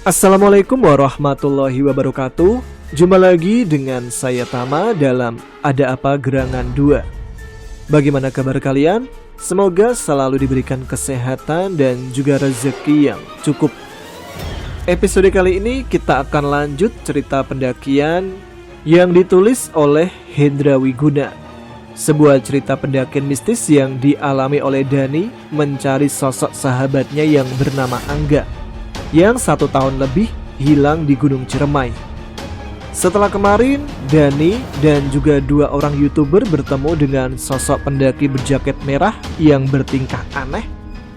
Assalamualaikum warahmatullahi wabarakatuh. Jumpa lagi dengan saya Tama dalam Ada Apa Gerangan 2. Bagaimana kabar kalian? Semoga selalu diberikan kesehatan dan juga rezeki yang cukup. Episode kali ini kita akan lanjut cerita pendakian yang ditulis oleh Hendra Wiguna. Sebuah cerita pendakian mistis yang dialami oleh Dani mencari sosok sahabatnya yang bernama Angga, yang 1 tahun lebih hilang di Gunung Ciremai. Setelah kemarin, Dani dan juga 2 orang YouTuber bertemu dengan sosok pendaki berjaket merah yang bertingkah aneh,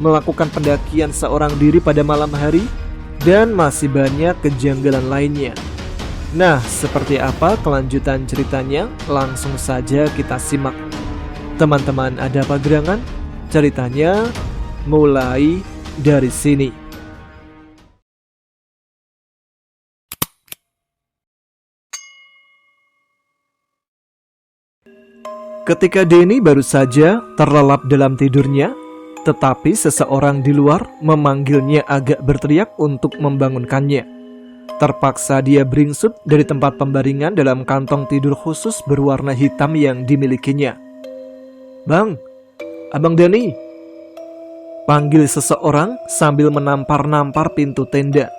melakukan pendakian seorang diri pada malam hari, dan masih banyak kejanggalan lainnya. Nah, seperti apa kelanjutan ceritanya? Langsung saja kita simak. Teman-teman, ada apa gerangan? Ceritanya mulai dari sini. Ketika Denny baru saja terlelap dalam tidurnya, tetapi seseorang di luar memanggilnya agak berteriak untuk membangunkannya. Terpaksa dia beringsut dari tempat pembaringan dalam kantong tidur khusus berwarna hitam yang dimilikinya. "Bang, Abang Denny," panggil seseorang sambil menampar-nampar pintu tenda.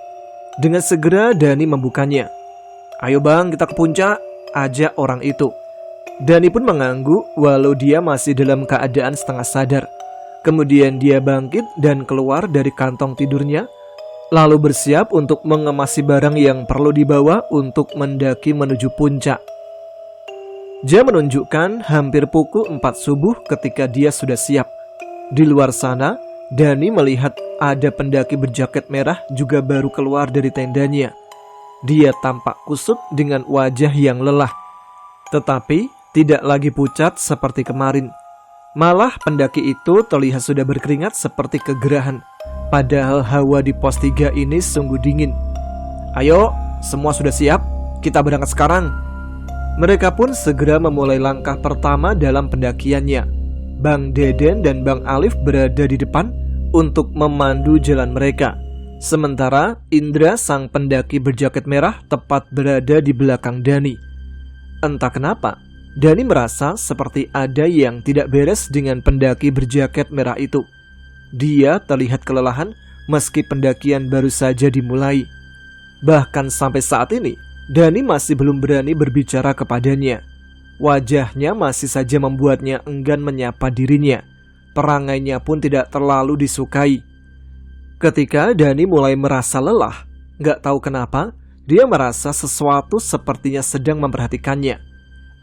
Dengan segera Denny membukanya. "Ayo bang, kita ke puncak," ajak orang itu. Dani pun mengangguk walau dia masih dalam keadaan setengah sadar. Kemudian dia bangkit dan keluar dari kantong tidurnya, lalu bersiap untuk mengemasi barang yang perlu dibawa untuk mendaki menuju puncak. Jam menunjukkan hampir pukul 4 subuh ketika dia sudah siap. Di luar sana, Dani melihat ada pendaki berjaket merah juga baru keluar dari tendanya. Dia tampak kusut dengan wajah yang lelah, tetapi tidak lagi pucat seperti kemarin. Malah pendaki itu terlihat sudah berkeringat seperti kegerahan. Padahal hawa di pos 3 ini sungguh dingin. "Ayo, semua sudah siap? Kita berangkat sekarang." Mereka pun segera memulai langkah pertama dalam pendakiannya. Bang Deden dan Bang Alif berada di depan untuk memandu jalan mereka. Sementara Indra sang pendaki berjaket merah tepat berada di belakang Dani. Entah kenapa, Dani merasa seperti ada yang tidak beres dengan pendaki berjaket merah itu. Dia terlihat kelelahan meski pendakian baru saja dimulai. Bahkan sampai saat ini, Dani masih belum berani berbicara kepadanya. Wajahnya masih saja membuatnya enggan menyapa dirinya. Perangainya pun tidak terlalu disukai. Ketika Dani mulai merasa lelah, gak tahu kenapa, dia merasa sesuatu sepertinya sedang memperhatikannya.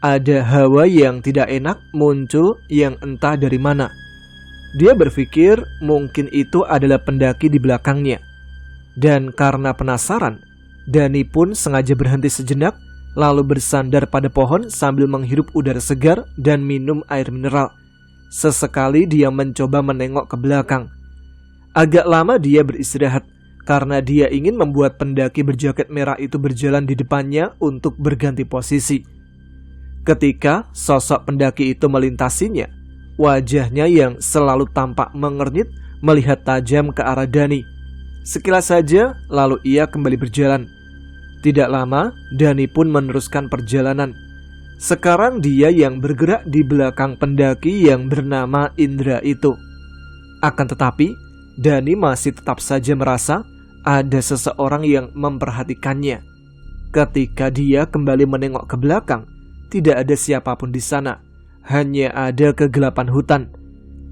Ada hawa yang tidak enak muncul yang entah dari mana. Dia berpikir mungkin itu adalah pendaki di belakangnya. Dan karena penasaran, Dani pun sengaja berhenti sejenak, lalu bersandar pada pohon sambil menghirup udara segar dan minum air mineral. Sesekali dia mencoba menengok ke belakang. Agak lama dia beristirahat, karena dia ingin membuat pendaki berjaket merah itu berjalan di depannya untuk berganti posisi. Ketika sosok pendaki itu melintasinya, wajahnya yang selalu tampak mengernyit melihat tajam ke arah Dani. Sekilas saja, lalu ia kembali berjalan. Tidak lama, Dani pun meneruskan perjalanan. Sekarang dia yang bergerak di belakang pendaki yang bernama Indra itu. Akan tetapi, Dani masih tetap saja merasa ada seseorang yang memperhatikannya. Ketika dia kembali menengok ke belakang, tidak ada siapapun di sana, hanya ada kegelapan hutan.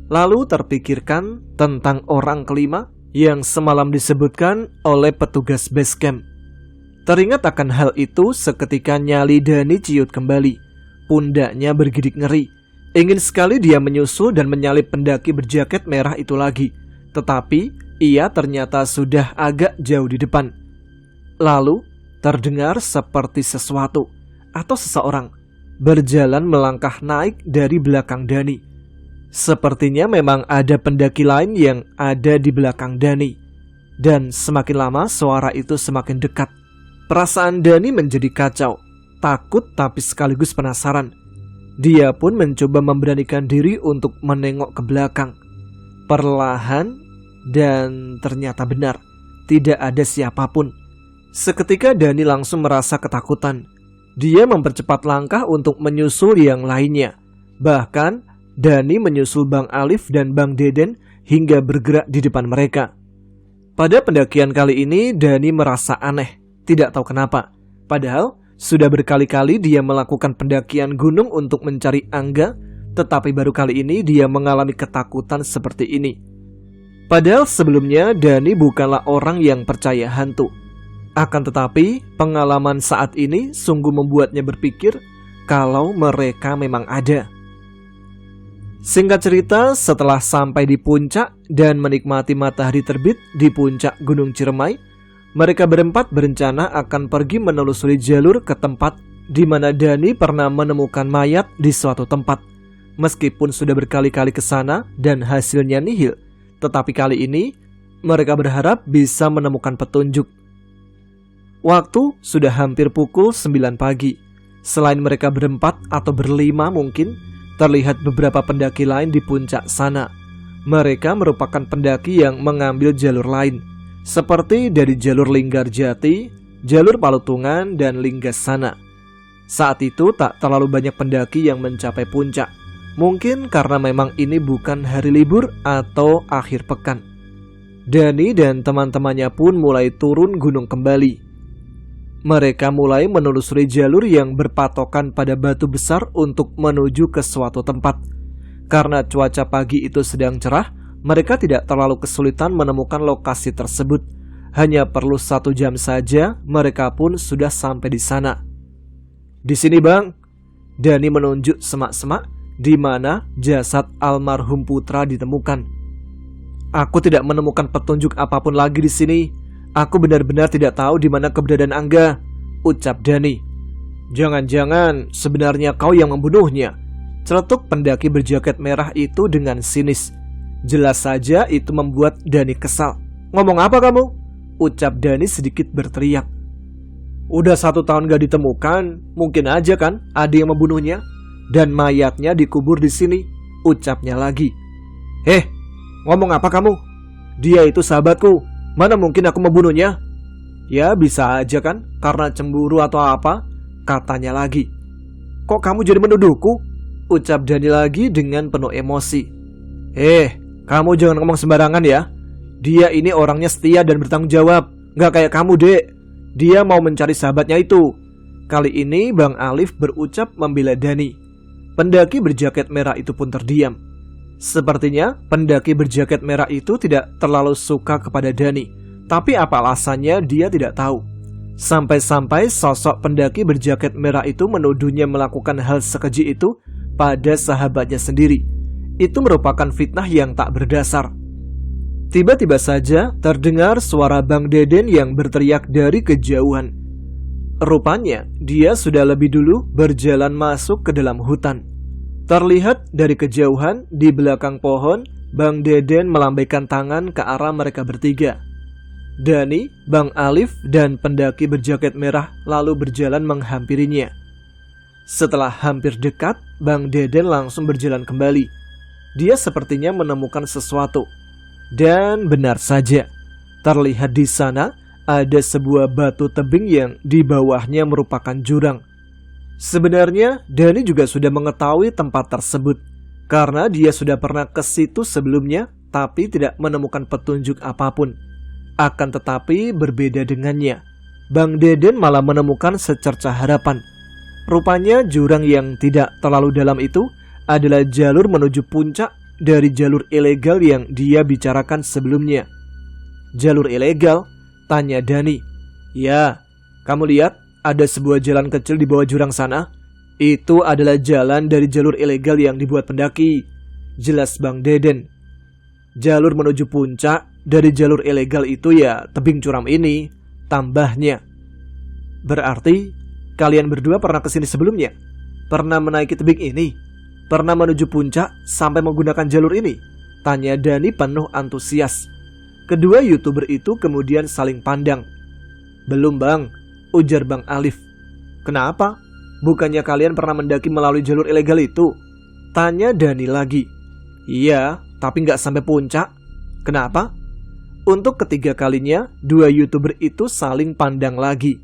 Lalu terpikirkan tentang orang kelima yang semalam disebutkan oleh petugas base camp. Teringat akan hal itu seketika nyali Dani ciut kembali. Pundaknya bergidik ngeri. Ingin sekali dia menyusul dan menyalip pendaki berjaket merah itu lagi. Tetapi ia ternyata sudah agak jauh di depan. Lalu terdengar seperti sesuatu atau seseorang berjalan melangkah naik dari belakang Dani. Sepertinya memang ada pendaki lain yang ada di belakang Dani. Dan semakin lama suara itu semakin dekat. Perasaan Dani menjadi kacau, takut tapi sekaligus penasaran. Dia pun mencoba memberanikan diri untuk menengok ke belakang. Perlahan, dan ternyata benar, tidak ada siapapun. Seketika Dani langsung merasa ketakutan. Dia mempercepat langkah untuk menyusul yang lainnya. Bahkan Dani menyusul Bang Alif dan Bang Deden hingga bergerak di depan mereka. Pada pendakian kali ini Dani merasa aneh, tidak tahu kenapa. Padahal sudah berkali-kali dia melakukan pendakian gunung untuk mencari angga, tetapi baru kali ini dia mengalami ketakutan seperti ini. Padahal sebelumnya Dani bukanlah orang yang percaya hantu. Akan tetapi pengalaman saat ini sungguh membuatnya berpikir kalau mereka memang ada. Singkat cerita, setelah sampai di puncak dan menikmati matahari terbit di puncak Gunung Ciremai, mereka berempat berencana akan pergi menelusuri jalur ke tempat di mana Dani pernah menemukan mayat di suatu tempat. Meskipun sudah berkali-kali ke sana dan hasilnya nihil, tetapi kali ini mereka berharap bisa menemukan petunjuk. Waktu sudah hampir pukul 9 pagi. Selain mereka berempat atau berlima mungkin, terlihat beberapa pendaki lain di puncak sana. Mereka merupakan pendaki yang mengambil jalur lain, seperti dari jalur Linggarjati, jalur Palutungan, dan Linggasana. Saat itu tak terlalu banyak pendaki yang mencapai puncak. Mungkin karena memang ini bukan hari libur atau akhir pekan. Dani dan teman-temannya pun mulai turun gunung kembali. Mereka mulai menelusuri jalur yang berpatokan pada batu besar untuk menuju ke suatu tempat. Karena cuaca pagi itu sedang cerah, mereka tidak terlalu kesulitan menemukan lokasi tersebut. Hanya perlu 1 jam saja, mereka pun sudah sampai di sana. Di sini Bang, Dani menunjuk semak-semak di mana jasad almarhum putra ditemukan. Aku tidak menemukan petunjuk apapun lagi di sini. Aku benar-benar tidak tahu di mana keberadaan Angga, ucap Dani. Jangan-jangan sebenarnya kau yang membunuhnya, celetuk pendaki berjaket merah itu dengan sinis. Jelas saja itu membuat Dani kesal. Ngomong apa kamu? Ucap Dani sedikit berteriak. Udah 1 tahun gak ditemukan, mungkin aja kan ada yang membunuhnya. Dan mayatnya dikubur di sini, ucapnya lagi. Ngomong apa kamu? Dia itu sahabatku. Mana mungkin aku membunuhnya? Ya bisa aja kan, karena cemburu atau apa, katanya lagi. Kok kamu jadi menuduhku? Ucap Dani lagi dengan penuh emosi. Kamu jangan ngomong sembarangan ya. Dia ini orangnya setia dan bertanggung jawab. Gak kayak kamu dek. Dia mau mencari sahabatnya itu. Kali ini Bang Alif berucap membela Dani. Pendaki berjaket merah itu pun terdiam. Sepertinya pendaki berjaket merah itu tidak terlalu suka kepada Dani. Tapi apa alasannya dia tidak tahu. Sampai-sampai sosok pendaki berjaket merah itu menuduhnya melakukan hal sekeji itu pada sahabatnya sendiri. Itu merupakan fitnah yang tak berdasar. Tiba-tiba saja terdengar suara Bang Deden yang berteriak dari kejauhan. Rupanya dia sudah lebih dulu berjalan masuk ke dalam hutan. Terlihat dari kejauhan di belakang pohon, Bang Deden melambaikan tangan ke arah mereka bertiga. Dani, Bang Alif, dan pendaki berjaket merah lalu berjalan menghampirinya. Setelah hampir dekat, Bang Deden langsung berjalan kembali. Dia sepertinya menemukan sesuatu. Dan benar saja, terlihat di sana ada sebuah batu tebing yang di bawahnya merupakan jurang. Sebenarnya Dani juga sudah mengetahui tempat tersebut karena dia sudah pernah ke situ sebelumnya tapi tidak menemukan petunjuk apapun. Akan tetapi berbeda dengannya, Bang Deden malah menemukan secercah harapan. Rupanya jurang yang tidak terlalu dalam itu adalah jalur menuju puncak dari jalur ilegal yang dia bicarakan sebelumnya. Jalur ilegal? Tanya Dani. Ya, kamu lihat? Ada sebuah jalan kecil di bawah jurang sana. Itu adalah jalan dari jalur ilegal yang dibuat pendaki, jelas Bang Deden. Jalur menuju puncak dari jalur ilegal itu ya tebing curam ini, tambahnya. Berarti kalian berdua pernah kesini sebelumnya? Pernah menaiki tebing ini? Pernah menuju puncak sampai menggunakan jalur ini? Tanya Dani penuh antusias. Kedua YouTuber itu kemudian saling pandang. Belum Bang, ujar Bang Alif. Kenapa? Bukannya kalian pernah mendaki melalui jalur ilegal itu? Tanya Dani lagi. Iya, tapi nggak sampai puncak. Kenapa? Untuk ketiga kalinya, dua YouTuber itu saling pandang lagi.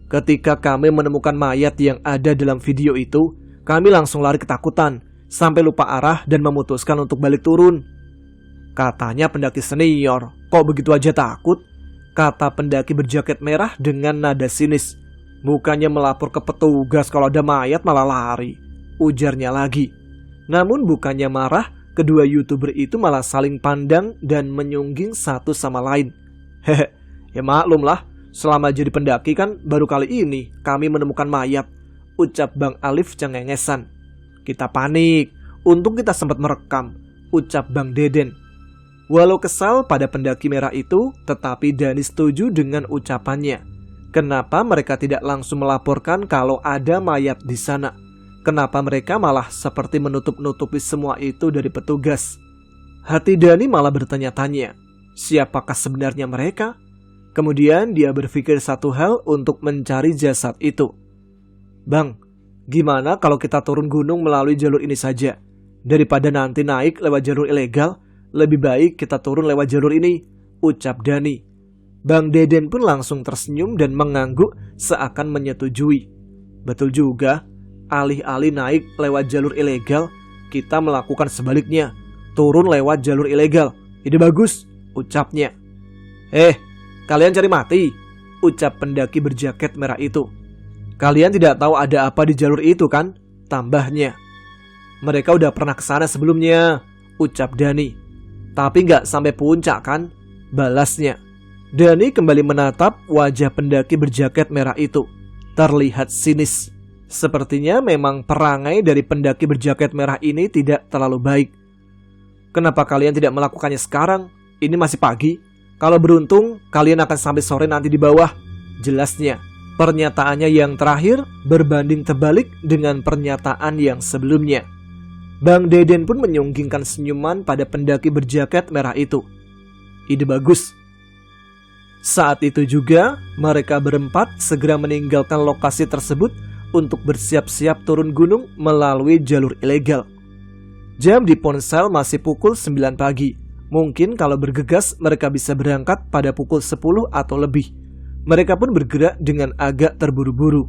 Ketika kami menemukan mayat yang ada dalam video itu, kami langsung lari ketakutan, sampai lupa arah dan memutuskan untuk balik turun. Katanya pendaki senior, kok begitu aja takut? Kata pendaki berjaket merah dengan nada sinis. Bukannya melapor ke petugas kalau ada mayat malah lari, ujarnya lagi. Namun bukannya marah, kedua YouTuber itu malah saling pandang dan menyungging satu sama lain. Hehe, ya maklum lah, selama jadi pendaki kan baru kali ini kami menemukan mayat, ucap Bang Alif cengengesan. Kita panik, untung kita sempat merekam, ucap Bang Deden. Walau kesal pada pendaki merah itu, tetapi Dani setuju dengan ucapannya. Kenapa mereka tidak langsung melaporkan kalau ada mayat di sana? Kenapa mereka malah seperti menutup-nutupi semua itu dari petugas? Hati Dani malah bertanya-tanya, siapakah sebenarnya mereka? Kemudian dia berpikir satu hal untuk mencari jasad itu. Bang, gimana kalau kita turun gunung melalui jalur ini saja? Daripada nanti naik lewat jalur ilegal, lebih baik kita turun lewat jalur ini, ucap Dani. Bang Deden pun langsung tersenyum dan mengangguk seakan menyetujui. Betul juga, alih-alih naik lewat jalur ilegal, kita melakukan sebaliknya, turun lewat jalur ilegal. Ide bagus, ucapnya. Kalian cari mati, ucap pendaki berjaket merah itu. Kalian tidak tahu ada apa di jalur itu kan? Tambahnya. Mereka udah pernah kesana sebelumnya, ucap Dani. Tapi gak sampai puncak kan? Balasnya. Dani kembali menatap wajah pendaki berjaket merah itu. Terlihat sinis. Sepertinya memang perangai dari pendaki berjaket merah ini tidak terlalu baik. Kenapa kalian tidak melakukannya sekarang? Ini masih pagi. Kalau beruntung, kalian akan sampai sore nanti di bawah, jelasnya. Pernyataannya yang terakhir berbanding terbalik dengan pernyataan yang sebelumnya. Bang Deden pun menyunggingkan senyuman pada pendaki berjaket merah itu. Ide bagus. Saat itu juga, mereka berempat segera meninggalkan lokasi tersebut untuk bersiap-siap turun gunung melalui jalur ilegal. Jam di ponsel masih pukul 9 pagi. Mungkin kalau bergegas mereka bisa berangkat pada pukul 10 atau lebih. Mereka pun bergerak dengan agak terburu-buru.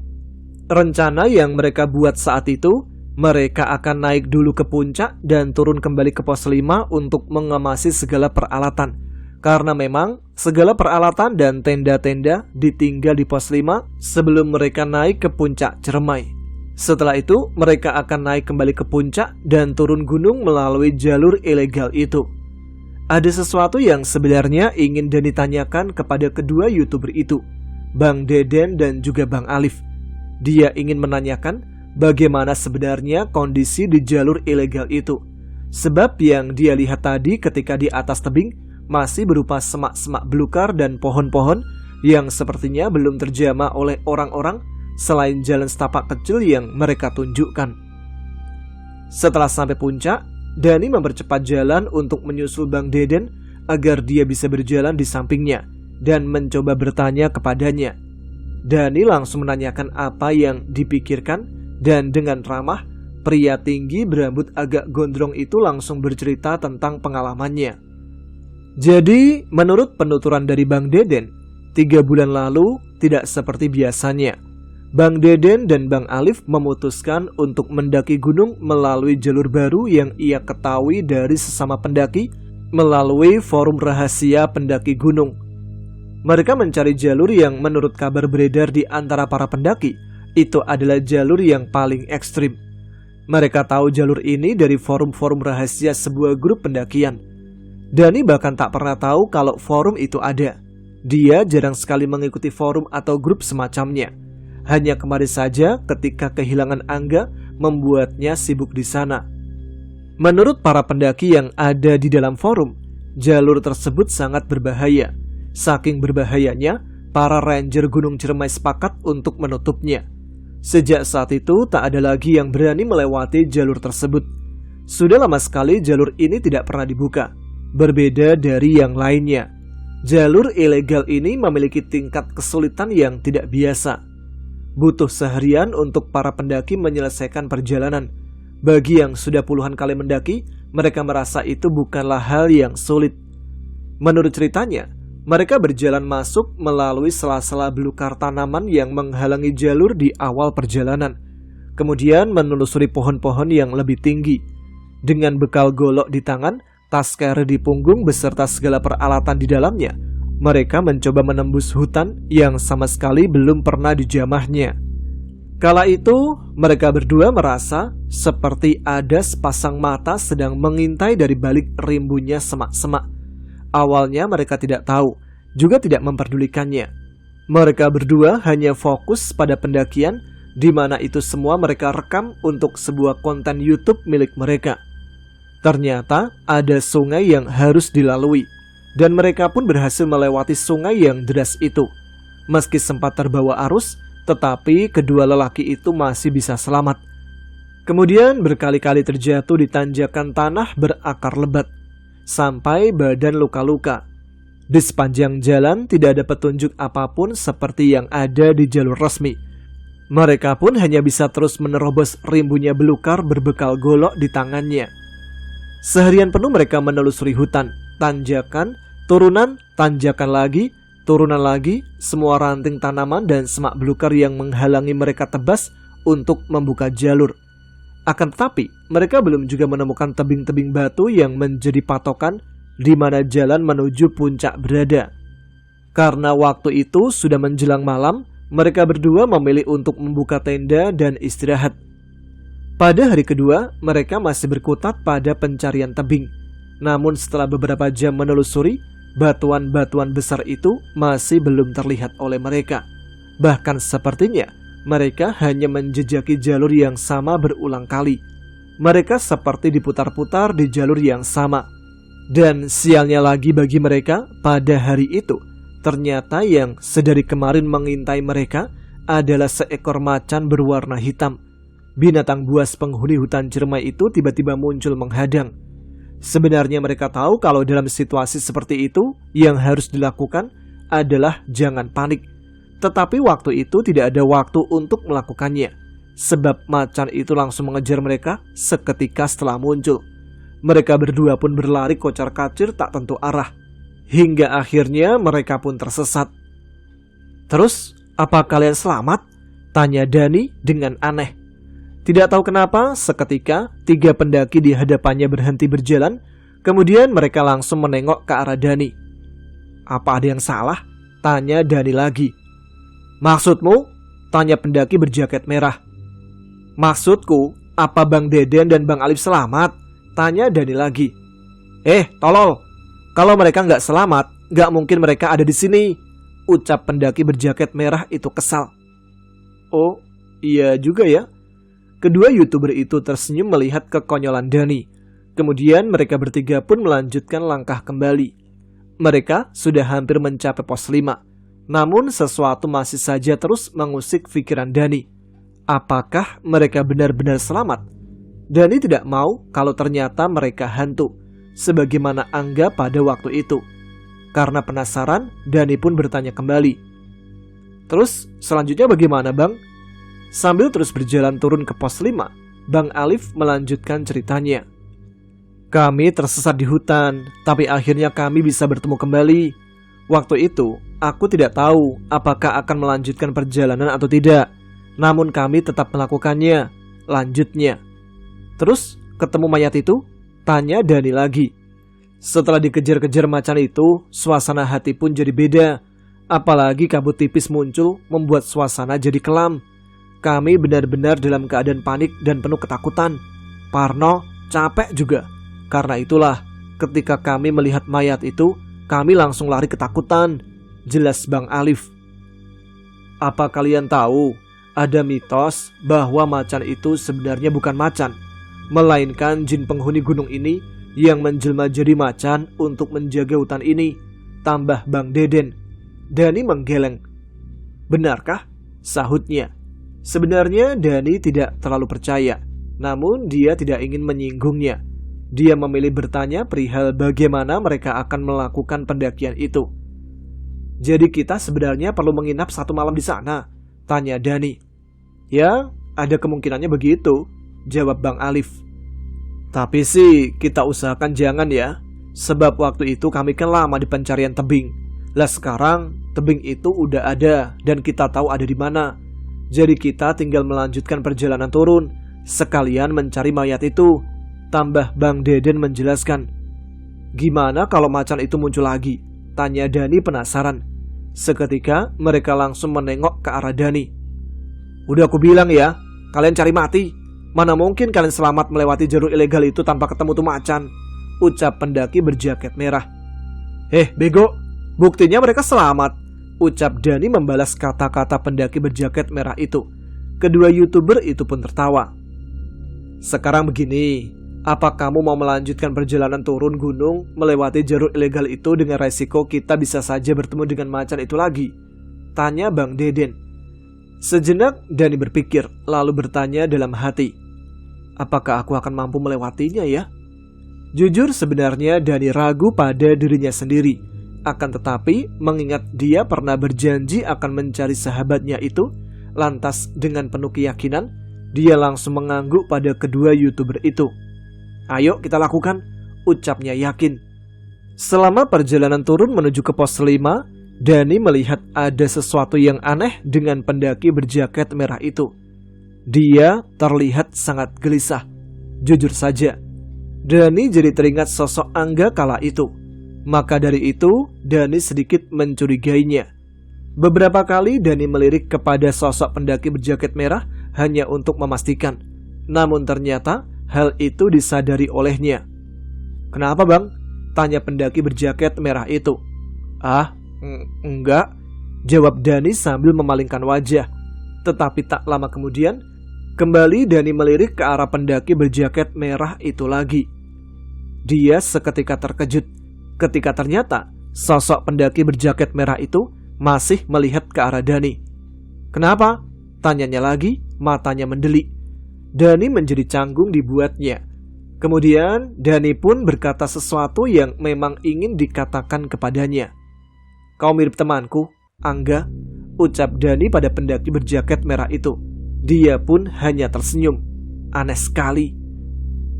Rencana yang mereka buat saat itu, mereka akan naik dulu ke puncak dan turun kembali ke pos 5 untuk mengemasi segala peralatan. Karena memang segala peralatan dan tenda-tenda ditinggal di pos 5 sebelum mereka naik ke puncak Ciremai. Setelah itu mereka akan naik kembali ke puncak dan turun gunung melalui jalur ilegal itu. Ada sesuatu yang sebenarnya ingin Dani tanyakan kepada kedua YouTuber itu, Bang Deden dan juga Bang Alif. Dia ingin menanyakan bagaimana sebenarnya kondisi di jalur ilegal itu. Sebab yang dia lihat tadi ketika di atas tebing masih berupa semak-semak belukar dan pohon-pohon yang sepertinya belum terjamah oleh orang-orang selain jalan setapak kecil yang mereka tunjukkan. Setelah sampai puncak, Dani mempercepat jalan untuk menyusul Bang Deden agar dia bisa berjalan di sampingnya dan mencoba bertanya kepadanya. Dani langsung menanyakan apa yang dipikirkan dan dengan ramah, pria tinggi berambut agak gondrong itu langsung bercerita tentang pengalamannya. Jadi, menurut penuturan dari Bang Deden, 3 bulan lalu tidak seperti biasanya. Bang Deden dan Bang Alif memutuskan untuk mendaki gunung melalui jalur baru yang ia ketahui dari sesama pendaki melalui forum rahasia pendaki gunung. Mereka mencari jalur yang menurut kabar beredar di antara para pendaki, itu adalah jalur yang paling ekstrim. Mereka tahu jalur ini dari forum-forum rahasia sebuah grup pendakian. Dani bahkan tak pernah tahu kalau forum itu ada. Dia jarang sekali mengikuti forum atau grup semacamnya. Hanya kemarin saja ketika kehilangan Angga membuatnya sibuk di sana. Menurut para pendaki yang ada di dalam forum, jalur tersebut sangat berbahaya. Saking berbahayanya, para ranger Gunung Ciremai sepakat untuk menutupnya. Sejak saat itu tak ada lagi yang berani melewati jalur tersebut. Sudah lama sekali jalur ini tidak pernah dibuka. Berbeda dari yang lainnya, jalur ilegal ini memiliki tingkat kesulitan yang tidak biasa. Butuh seharian untuk para pendaki menyelesaikan perjalanan. Bagi yang sudah puluhan kali mendaki, mereka merasa itu bukanlah hal yang sulit. Menurut ceritanya, mereka berjalan masuk melalui sela-sela belukar tanaman yang menghalangi jalur di awal perjalanan. Kemudian menelusuri pohon-pohon yang lebih tinggi. Dengan bekal golok di tangan, tas kere di punggung beserta segala peralatan di dalamnya, mereka mencoba menembus hutan yang sama sekali belum pernah dijamahnya. Kala itu, mereka berdua merasa seperti ada sepasang mata sedang mengintai dari balik rimbunnya semak-semak. Awalnya mereka tidak tahu, juga tidak memperdulikannya. Mereka berdua hanya fokus pada pendakian, di mana itu semua mereka rekam untuk sebuah konten YouTube milik mereka. Ternyata ada sungai yang harus dilalui, dan mereka pun berhasil melewati sungai yang deras itu. Meski sempat terbawa arus, tetapi kedua lelaki itu masih bisa selamat. Kemudian berkali-kali terjatuh di tanjakan tanah berakar lebat, sampai badan luka-luka. Di sepanjang jalan tidak ada petunjuk apapun seperti yang ada di jalur resmi. Mereka pun hanya bisa terus menerobos rimbunnya belukar berbekal golok di tangannya. Seharian penuh mereka menelusuri hutan, tanjakan, turunan, tanjakan lagi, turunan lagi, semua ranting tanaman dan semak belukar yang menghalangi mereka tebas untuk membuka jalur. Akan tetapi, mereka belum juga menemukan tebing-tebing batu yang menjadi patokan di mana jalan menuju puncak berada. Karena waktu itu sudah menjelang malam, mereka berdua memilih untuk membuka tenda dan istirahat. Pada hari kedua, mereka masih berkutat pada pencarian tebing. Namun setelah beberapa jam menelusuri, batuan-batuan besar itu masih belum terlihat oleh mereka. Bahkan sepertinya mereka hanya menjejaki jalur yang sama berulang kali. Mereka seperti diputar-putar di jalur yang sama. Dan sialnya lagi bagi mereka, pada hari itu, ternyata yang sedari kemarin mengintai mereka adalah seekor macan berwarna hitam. Binatang buas penghuni hutan Ciremai itu tiba-tiba muncul menghadang. Sebenarnya mereka tahu kalau dalam situasi seperti itu, yang harus dilakukan adalah jangan panik. Tetapi waktu itu tidak ada waktu untuk melakukannya, sebab macan itu langsung mengejar mereka seketika setelah muncul. Mereka berdua pun berlari kocar-kacir tak tentu arah, hingga akhirnya mereka pun tersesat. "Terus, apa kalian selamat?" tanya Dani dengan aneh. Tidak tahu kenapa, seketika 3 pendaki di hadapannya berhenti berjalan, kemudian mereka langsung menengok ke arah Dani. "Apa ada yang salah?" tanya Dani lagi. "Maksudmu?" tanya pendaki berjaket merah. "Maksudku, apa Bang Deden dan Bang Alif selamat?" tanya Dani lagi. Tolol, kalau mereka nggak selamat, nggak mungkin mereka ada di sini," ucap pendaki berjaket merah itu kesal. Oh, iya juga ya. Kedua YouTuber itu tersenyum melihat kekonyolan Dani. Kemudian mereka bertiga pun melanjutkan langkah kembali. Mereka sudah hampir mencapai pos 5. Namun sesuatu masih saja terus mengusik pikiran Dani. Apakah mereka benar-benar selamat? Dani tidak mau kalau ternyata mereka hantu, sebagaimana Angga pada waktu itu. Karena penasaran, Dani pun bertanya kembali. "Terus selanjutnya bagaimana, Bang?" Sambil terus berjalan turun ke pos 5, Bang Alif melanjutkan ceritanya. "Kami tersesat di hutan, tapi akhirnya kami bisa bertemu kembali. Waktu itu, aku tidak tahu apakah akan melanjutkan perjalanan atau tidak. Namun kami tetap melakukannya," lanjutnya. "Terus, ketemu mayat itu?" tanya Dani lagi. "Setelah dikejar-kejar macan itu, suasana hati pun jadi beda. Apalagi kabut tipis muncul membuat suasana jadi kelam. Kami benar-benar dalam keadaan panik dan penuh ketakutan. Parno, capek juga. Karena itulah, ketika kami melihat mayat itu, kami langsung lari ketakutan," jelas Bang Alif. "Apa kalian tahu, ada mitos bahwa macan itu sebenarnya bukan macan, melainkan jin penghuni gunung ini yang menjelma jadi macan untuk menjaga hutan ini," tambah Bang Deden. Dani menggeleng. "Benarkah?" sahutnya. Sebenarnya Dani tidak terlalu percaya, namun dia tidak ingin menyinggungnya. Dia memilih bertanya perihal bagaimana mereka akan melakukan pendakian itu. "Jadi kita sebenarnya perlu menginap 1 malam di sana?" tanya Dani. "Ya, ada kemungkinannya begitu," jawab Bang Alif. "Tapi sih kita usahakan jangan ya. Sebab waktu itu kami kan lama di pencarian tebing. Lah sekarang tebing itu udah ada dan kita tahu ada di mana. Jadi kita tinggal melanjutkan perjalanan turun, sekalian mencari mayat itu, tambah Bang Deden menjelaskan. Gimana kalau macan itu muncul lagi? Tanya Dani penasaran. Seketika mereka langsung menengok ke arah Dani. Udah aku bilang ya, kalian cari mati. Mana mungkin kalian selamat melewati jalur ilegal itu tanpa ketemu tuh macan, ucap pendaki berjaket merah. Bego, buktinya mereka selamat, ucap Dani membalas kata-kata pendaki berjaket merah itu. Kedua YouTuber itu pun tertawa. Sekarang begini, apa kamu mau melanjutkan perjalanan turun gunung melewati jalur ilegal itu dengan resiko kita bisa saja bertemu dengan macan itu lagi? Tanya Bang Deden. Sejenak Dani berpikir, lalu bertanya dalam hati, apakah aku akan mampu melewatinya ya? Jujur sebenarnya Dani ragu pada dirinya sendiri. Akan tetapi mengingat dia pernah berjanji akan mencari sahabatnya itu, lantas dengan penuh keyakinan dia langsung mengangguk pada kedua YouTuber itu. Ayo kita lakukan, ucapnya yakin. Selama perjalanan turun menuju ke pos 5, Dani melihat ada sesuatu yang aneh dengan pendaki berjaket merah itu. Dia terlihat sangat gelisah. Jujur saja, Dani jadi teringat sosok Angga kala itu. Maka dari itu, Dani sedikit mencurigainya. Beberapa kali Dani melirik kepada sosok pendaki berjaket merah hanya untuk memastikan. Namun ternyata hal itu disadari olehnya. Kenapa bang? Tanya pendaki berjaket merah itu. Enggak, jawab Dani sambil memalingkan wajah. Tetapi tak lama kemudian, kembali Dani melirik ke arah pendaki berjaket merah itu lagi. Dia seketika terkejut ketika ternyata sosok pendaki berjaket merah itu masih melihat ke arah Dani. Kenapa? Tanyanya lagi, matanya mendelik. Dani menjadi canggung dibuatnya. Kemudian Dani pun berkata sesuatu yang memang ingin dikatakan kepadanya. Kau mirip temanku, Angga, ucap Dani pada pendaki berjaket merah itu. Dia pun hanya tersenyum. Aneh sekali.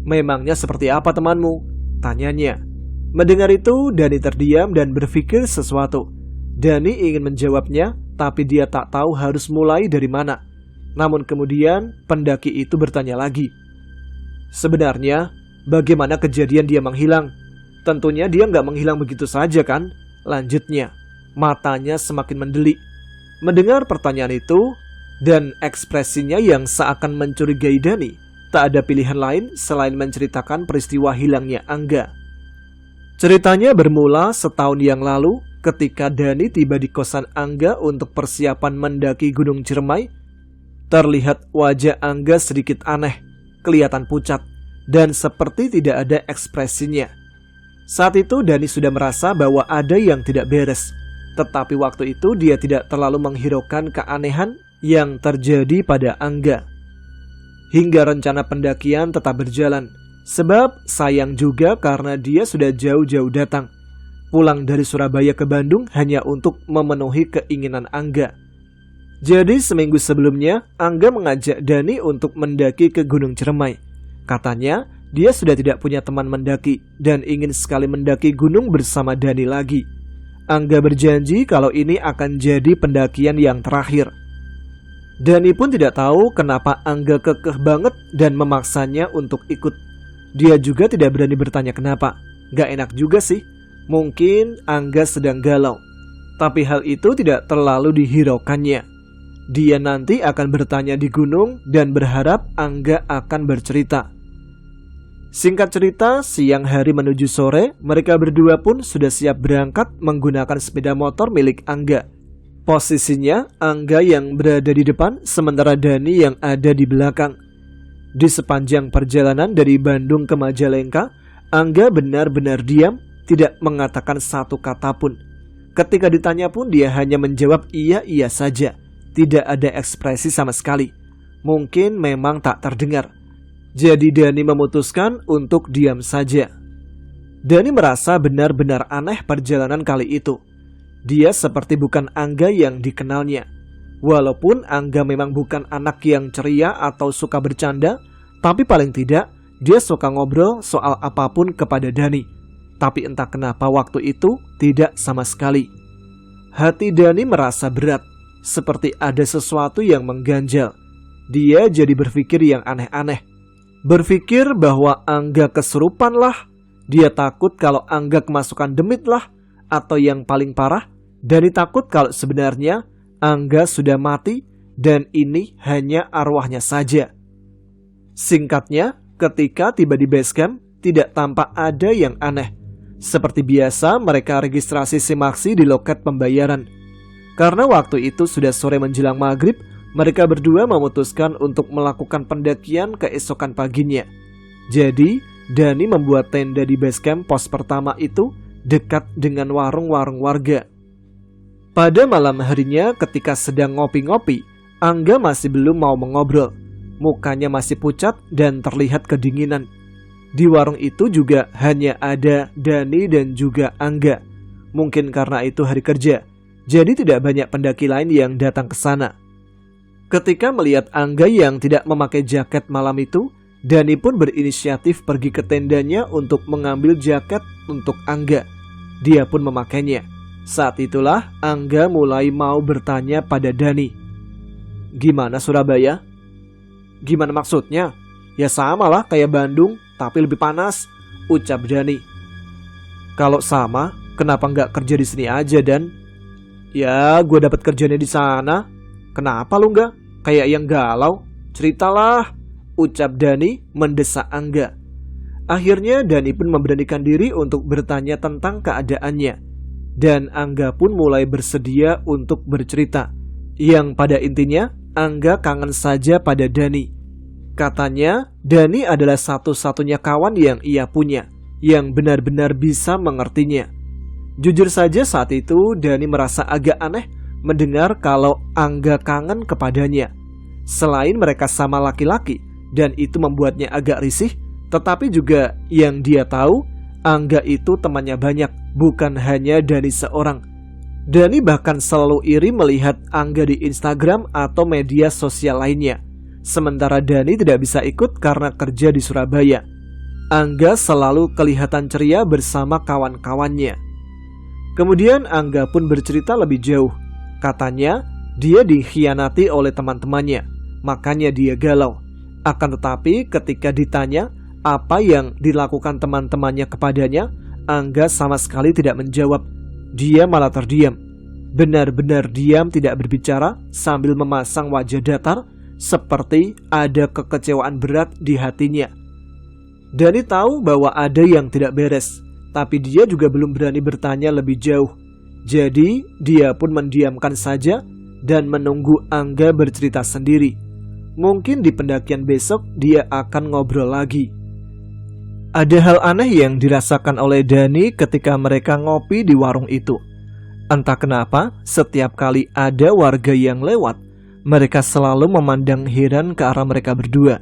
Memangnya seperti apa temanmu? Tanyanya. Mendengar itu Dani terdiam dan berpikir sesuatu. Dani ingin menjawabnya, tapi dia tak tahu harus mulai dari mana. Namun kemudian pendaki itu bertanya lagi. Sebenarnya bagaimana kejadian dia menghilang? Tentunya dia nggak menghilang begitu saja kan? Lanjutnya. Matanya semakin mendelik. Mendengar pertanyaan itu dan ekspresinya yang seakan mencurigai Dani, tak ada pilihan lain selain menceritakan peristiwa hilangnya Angga. Ceritanya bermula setahun yang lalu ketika Dani tiba di kosan Angga untuk persiapan mendaki Gunung Ciremai. Terlihat wajah Angga sedikit aneh, kelihatan pucat, dan seperti tidak ada ekspresinya. Saat itu Dani sudah merasa bahwa ada yang tidak beres. Tetapi waktu itu dia tidak terlalu menghiraukan keanehan yang terjadi pada Angga. Hingga rencana pendakian tetap berjalan. Sebab sayang juga karena dia sudah jauh-jauh datang. Pulang dari Surabaya ke Bandung hanya untuk memenuhi keinginan Angga. Jadi seminggu sebelumnya Angga mengajak Dani untuk mendaki ke Gunung Ciremai. Katanya dia sudah tidak punya teman mendaki dan ingin sekali mendaki gunung bersama Dani lagi. Angga berjanji kalau ini akan jadi pendakian yang terakhir. Dani pun tidak tahu kenapa Angga kekeh banget dan memaksanya untuk ikut. Dia juga tidak berani bertanya kenapa. Gak enak juga sih. Mungkin Angga sedang galau. Tapi hal itu tidak terlalu dihiraukannya. Dia nanti akan bertanya di gunung dan berharap Angga akan bercerita. Singkat cerita, siang hari menuju sore, mereka berdua pun sudah siap berangkat menggunakan sepeda motor milik Angga. Posisinya, Angga yang berada di depan, sementara Dani yang ada di belakang. Di sepanjang perjalanan dari Bandung ke Majalengka, Angga benar-benar diam, tidak mengatakan satu kata pun. Ketika ditanya pun dia hanya menjawab iya-iya saja. Tidak ada ekspresi sama sekali. Mungkin memang tak terdengar. Jadi Dani memutuskan untuk diam saja. Dani merasa benar-benar aneh perjalanan kali itu. Dia seperti bukan Angga yang dikenalnya. Walaupun Angga memang bukan anak yang ceria atau suka bercanda, tapi paling tidak dia suka ngobrol soal apapun kepada Dani. Tapi entah kenapa waktu itu tidak sama sekali. Hati Dani merasa berat, seperti ada sesuatu yang mengganjal. Dia jadi berpikir yang aneh-aneh. Berpikir bahwa Angga kesurupan lah. Dia takut kalau Angga kemasukan demit lah. Atau yang paling parah, Dani takut kalau sebenarnya Angga sudah mati dan ini hanya arwahnya saja. Singkatnya, ketika tiba di base camp, tidak tampak ada yang aneh. Seperti biasa, mereka registrasi simaksi di loket pembayaran. Karena waktu itu sudah sore menjelang maghrib, mereka berdua memutuskan untuk melakukan pendakian keesokan paginya. Jadi, Dani membuat tenda di base camp pos pertama itu dekat dengan warung-warung warga. Pada malam harinya ketika sedang ngopi-ngopi, Angga masih belum mau mengobrol. Mukanya masih pucat dan terlihat kedinginan. Di warung itu juga hanya ada Dani dan juga Angga. Mungkin karena itu hari kerja, jadi tidak banyak pendaki lain yang datang ke sana. Ketika melihat Angga yang tidak memakai jaket malam itu, Dani pun berinisiatif pergi ke tendanya untuk mengambil jaket untuk Angga. Dia pun memakainya. Saat itulah Angga mulai mau bertanya pada Dani. "Gimana Surabaya?" "Gimana maksudnya?" "Ya samalah kayak Bandung, tapi lebih panas," ucap Dani. "Kalau sama, kenapa nggak kerja di sini aja, Dan?" "Ya, gue dapat kerjanya di sana." "Kenapa lu nggak? Kayak yang galau. Ceritalah," ucap Dani mendesak Angga. Akhirnya Dani pun memberanikan diri untuk bertanya tentang keadaannya. Dan Angga pun mulai bersedia untuk bercerita. Yang pada intinya, Angga kangen saja pada Dani. Katanya, Dani adalah satu-satunya kawan yang ia punya, yang benar-benar bisa mengertinya. Jujur saja saat itu, Dani merasa agak aneh mendengar kalau Angga kangen kepadanya. Selain mereka sama laki-laki, dan itu membuatnya agak risih, tetapi juga yang dia tahu, Angga itu temannya banyak, bukan hanya Dani seorang. Dani bahkan selalu iri melihat Angga di Instagram atau media sosial lainnya. Sementara Dani tidak bisa ikut karena kerja di Surabaya. Angga selalu kelihatan ceria bersama kawan-kawannya. Kemudian Angga pun bercerita lebih jauh. Katanya dia dikhianati oleh teman-temannya, makanya dia galau. Akan tetapi ketika ditanya apa yang dilakukan teman-temannya kepadanya, Angga sama sekali tidak menjawab. Dia malah terdiam. Benar-benar diam, tidak berbicara, sambil memasang wajah datar, seperti ada kekecewaan berat di hatinya. Dani tahu bahwa ada yang tidak beres, tapi dia juga belum berani bertanya lebih jauh. Jadi dia pun mendiamkan saja dan menunggu Angga bercerita sendiri. Mungkin di pendakian besok dia akan ngobrol lagi. Ada hal aneh yang dirasakan oleh Dani ketika mereka ngopi di warung itu. Entah kenapa, setiap kali ada warga yang lewat, mereka selalu memandang heran ke arah mereka berdua.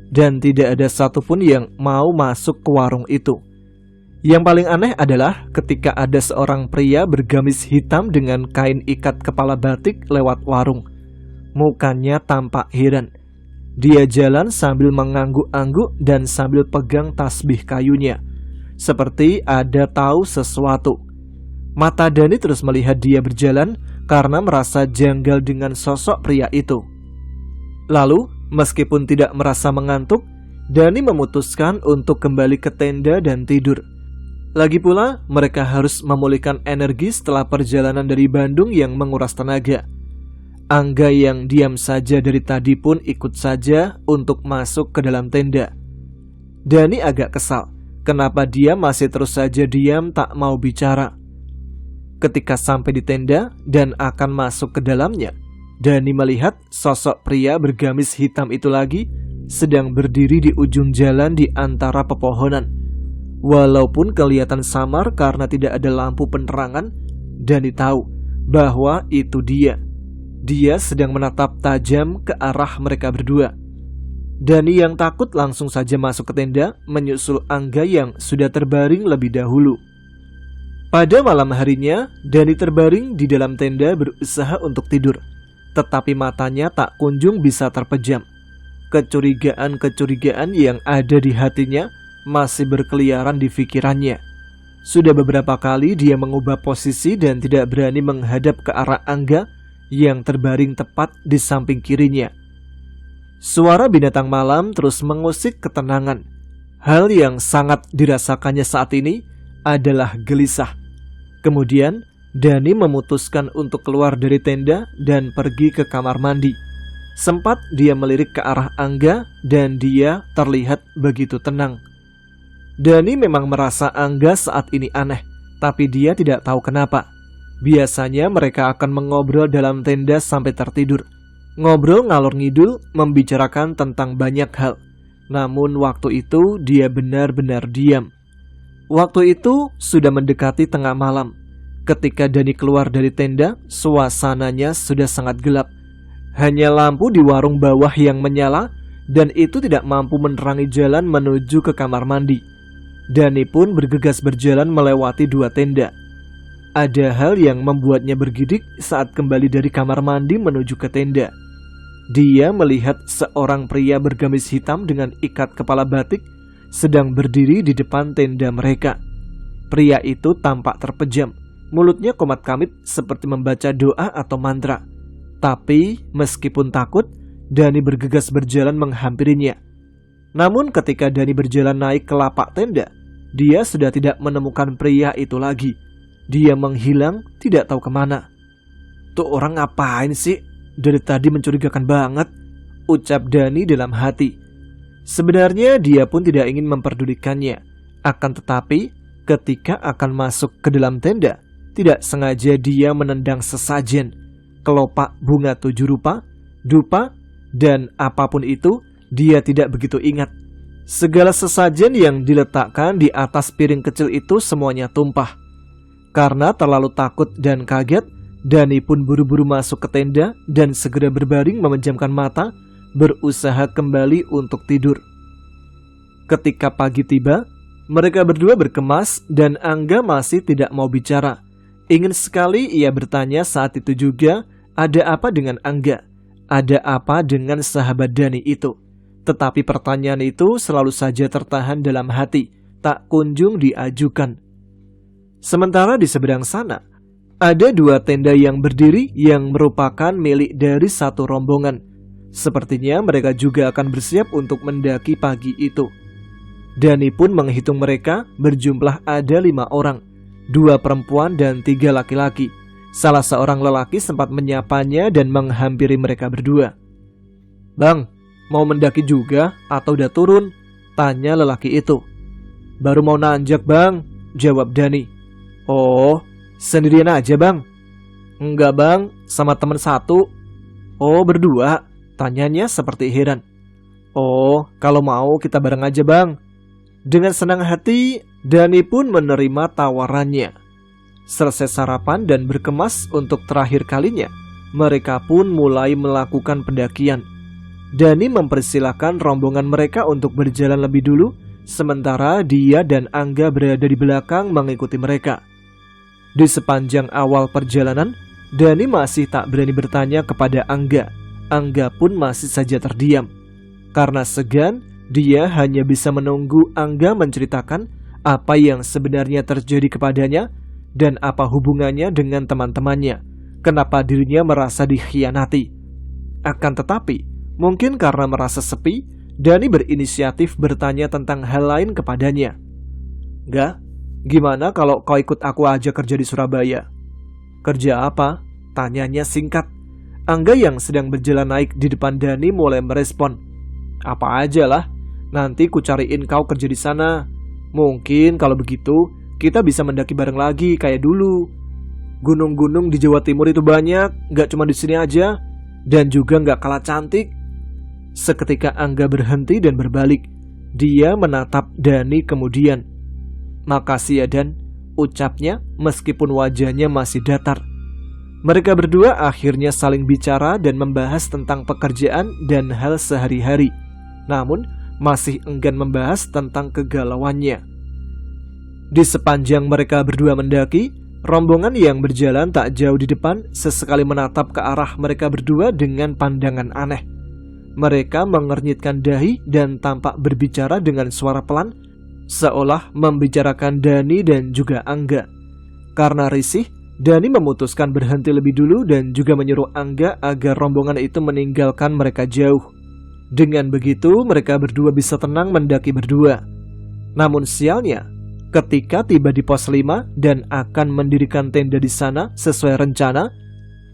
Dan tidak ada satupun yang mau masuk ke warung itu. Yang paling aneh adalah ketika ada seorang pria bergamis hitam dengan kain ikat kepala batik lewat warung. Mukanya tampak heran. Dia jalan sambil mengangguk-angguk dan sambil pegang tasbih kayunya, seperti ada tahu sesuatu. Mata Dani terus melihat dia berjalan karena merasa janggal dengan sosok pria itu. Lalu, meskipun tidak merasa mengantuk, Dani memutuskan untuk kembali ke tenda dan tidur. Lagi pula, mereka harus memulihkan energi setelah perjalanan dari Bandung yang menguras tenaga. Angga yang diam saja dari tadi pun ikut saja untuk masuk ke dalam tenda. Dani agak kesal, kenapa dia masih terus saja diam tak mau bicara. Ketika sampai di tenda dan akan masuk ke dalamnya, Dani melihat sosok pria bergamis hitam itu lagi sedang berdiri di ujung jalan di antara pepohonan. Walaupun kelihatan samar karena tidak ada lampu penerangan, Dani tahu bahwa itu dia. Dia sedang menatap tajam ke arah mereka berdua. Dani yang takut langsung saja masuk ke tenda, menyusul Angga yang sudah terbaring lebih dahulu. Pada malam harinya, Dani terbaring di dalam tenda berusaha untuk tidur. Tetapi matanya tak kunjung bisa terpejam. Kecurigaan-kecurigaan yang ada di hatinya masih berkeliaran di pikirannya. Sudah beberapa kali dia mengubah posisi dan tidak berani menghadap ke arah Angga yang terbaring tepat di samping kirinya. Suara binatang malam terus mengusik ketenangan. Hal yang sangat dirasakannya saat ini adalah gelisah. Kemudian Dani memutuskan untuk keluar dari tenda dan pergi ke kamar mandi. Sempat dia melirik ke arah Angga dan dia terlihat begitu tenang. Dani memang merasa Angga saat ini aneh, tapi dia tidak tahu kenapa. Biasanya mereka akan mengobrol dalam tenda sampai tertidur. Ngobrol ngalor ngidul membicarakan tentang banyak hal. Namun waktu itu dia benar-benar diam. Waktu itu sudah mendekati tengah malam. Ketika Dani keluar dari tenda, suasananya sudah sangat gelap. Hanya lampu di warung bawah yang menyala dan itu tidak mampu menerangi jalan menuju ke kamar mandi. Dani pun bergegas berjalan melewati 2 tenda. Ada hal yang membuatnya bergidik saat kembali dari kamar mandi menuju ke tenda. Dia melihat seorang pria bergamis hitam dengan ikat kepala batik sedang berdiri di depan tenda mereka. Pria itu tampak terpejam, mulutnya komat-kamit seperti membaca doa atau mantra. Tapi meskipun takut, Dani bergegas berjalan menghampirinya. Namun ketika Dani berjalan naik ke lapak tenda, dia sudah tidak menemukan pria itu lagi. Dia menghilang, tidak tahu kemana. Tuh orang ngapain sih? Dari tadi mencurigakan banget, ucap Dani dalam hati. Sebenarnya dia pun tidak ingin memperdulikannya. Akan tetapi, ketika akan masuk ke dalam tenda, tidak sengaja dia menendang sesajen. Kelopak bunga 7 rupa, dupa, dan apapun itu, dia tidak begitu ingat. Segala sesajen yang diletakkan di atas piring kecil itu semuanya tumpah. Karena terlalu takut dan kaget, Dani pun buru-buru masuk ke tenda dan segera berbaring memejamkan mata, berusaha kembali untuk tidur. Ketika pagi tiba, mereka berdua berkemas dan Angga masih tidak mau bicara. Ingin sekali ia bertanya saat itu juga, ada apa dengan Angga? Ada apa dengan sahabat Dani itu? Tetapi pertanyaan itu selalu saja tertahan dalam hati, tak kunjung diajukan. Sementara di seberang sana, ada 2 tenda yang berdiri yang merupakan milik dari satu rombongan. Sepertinya mereka juga akan bersiap untuk mendaki pagi itu. Dani pun menghitung mereka berjumlah ada 5 orang, 2 perempuan dan 3 laki-laki. Salah seorang lelaki sempat menyapanya dan menghampiri mereka berdua. "Bang, mau mendaki juga atau udah turun?" tanya lelaki itu. "Baru mau nanjak bang," jawab Dani. "Oh, sendirian aja bang?" "Enggak bang, sama teman satu." "Oh, berdua?" tanyanya seperti heran. "Oh, kalau mau kita bareng aja bang." Dengan senang hati, Dani pun menerima tawarannya. Selesai sarapan dan berkemas untuk terakhir kalinya, mereka pun mulai melakukan pendakian. Dani mempersilahkan rombongan mereka untuk berjalan lebih dulu, sementara dia dan Angga berada di belakang mengikuti mereka. Di sepanjang awal perjalanan, Dani masih tak berani bertanya kepada Angga. Angga pun masih saja terdiam. Karena segan, dia hanya bisa menunggu Angga menceritakan apa yang sebenarnya terjadi kepadanya dan apa hubungannya dengan teman-temannya. Kenapa dirinya merasa dikhianati. Akan tetapi, mungkin karena merasa sepi, Dani berinisiatif bertanya tentang hal lain kepadanya. "Gak, gimana kalau kau ikut aku aja kerja di Surabaya?" "Kerja apa?" tanyanya singkat. Angga yang sedang berjalan naik di depan Dani mulai merespon. "Apa aja lah, nanti ku cariin kau kerja di sana. Mungkin kalau begitu, kita bisa mendaki bareng lagi kayak dulu. Gunung-gunung di Jawa Timur itu banyak, gak cuma di sini aja, dan juga gak kalah cantik." Seketika Angga berhenti dan berbalik. Dia menatap Dani kemudian. "Makasih ya Dan," ucapnya meskipun wajahnya masih datar. Mereka berdua akhirnya saling bicara dan membahas tentang pekerjaan dan hal sehari-hari. Namun masih enggan membahas tentang kegalauannya. Di sepanjang mereka berdua mendaki, rombongan yang berjalan tak jauh di depan sesekali menatap ke arah mereka berdua dengan pandangan aneh. Mereka mengernyitkan dahi dan tampak berbicara dengan suara pelan, seolah membicarakan Dani dan juga Angga. Karena risih, Dani memutuskan berhenti lebih dulu dan juga menyuruh Angga agar rombongan itu meninggalkan mereka jauh. Dengan begitu, mereka berdua bisa tenang mendaki berdua. Namun sialnya, ketika tiba di pos 5 dan akan mendirikan tenda di sana sesuai rencana,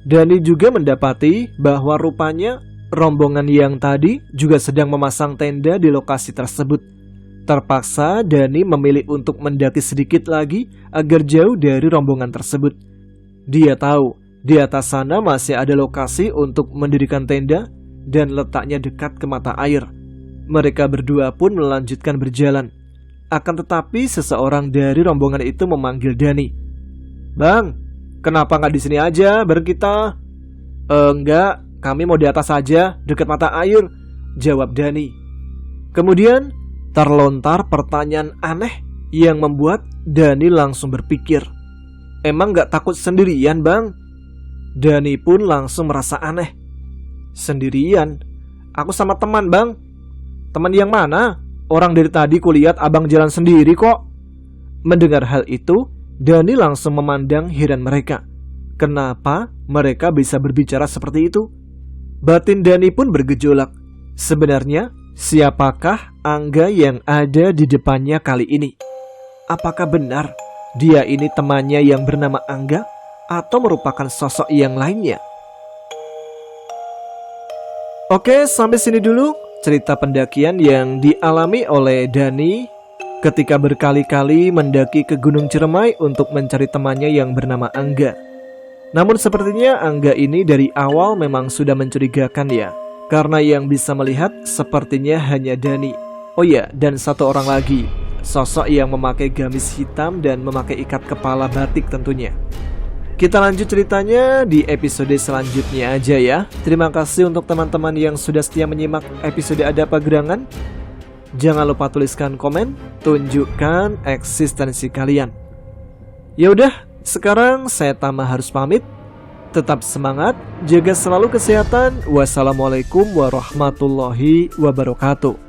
Dani juga mendapati bahwa rupanya rombongan yang tadi juga sedang memasang tenda di lokasi tersebut. Terpaksa Dani memilih untuk mendaki sedikit lagi agar jauh dari rombongan tersebut. Dia tahu di atas sana masih ada lokasi untuk mendirikan tenda dan letaknya dekat ke mata air. Mereka berdua pun melanjutkan berjalan. Akan tetapi seseorang dari rombongan itu memanggil Dani. "Bang, kenapa nggak di sini aja bareng kita?" Enggak, kami mau di atas saja, dekat mata air," jawab Dani. Kemudian terlontar pertanyaan aneh yang membuat Dani langsung berpikir, "Emang nggak takut sendirian, Bang?" Dani pun langsung merasa aneh. "Sendirian? Aku sama teman, Bang." "Teman yang mana? Orang dari tadi kulihat abang jalan sendiri kok." Mendengar hal itu, Dani langsung memandang heran mereka. Kenapa mereka bisa berbicara seperti itu? Batin Dani pun bergejolak. Sebenarnya, siapakah Angga yang ada di depannya kali ini? Apakah benar dia ini temannya yang bernama Angga atau merupakan sosok yang lainnya? Oke, sampai sini dulu cerita pendakian yang dialami oleh Dani ketika berkali-kali mendaki ke Gunung Ciremai untuk mencari temannya yang bernama Angga. Namun sepertinya Angga ini dari awal memang sudah mencurigakan ya, karena yang bisa melihat sepertinya hanya Dani. Oh ya, dan satu orang lagi, sosok yang memakai gamis hitam dan memakai ikat kepala batik tentunya. Kita lanjut ceritanya di episode selanjutnya aja ya. Terima kasih untuk teman-teman yang sudah setia menyimak episode Ada Apa Gerangan. Jangan lupa tuliskan komen, tunjukkan eksistensi kalian. Yaudah, sekarang saya Tama harus pamit. Tetap semangat, jaga selalu kesehatan. Wassalamualaikum warahmatullahi wabarakatuh.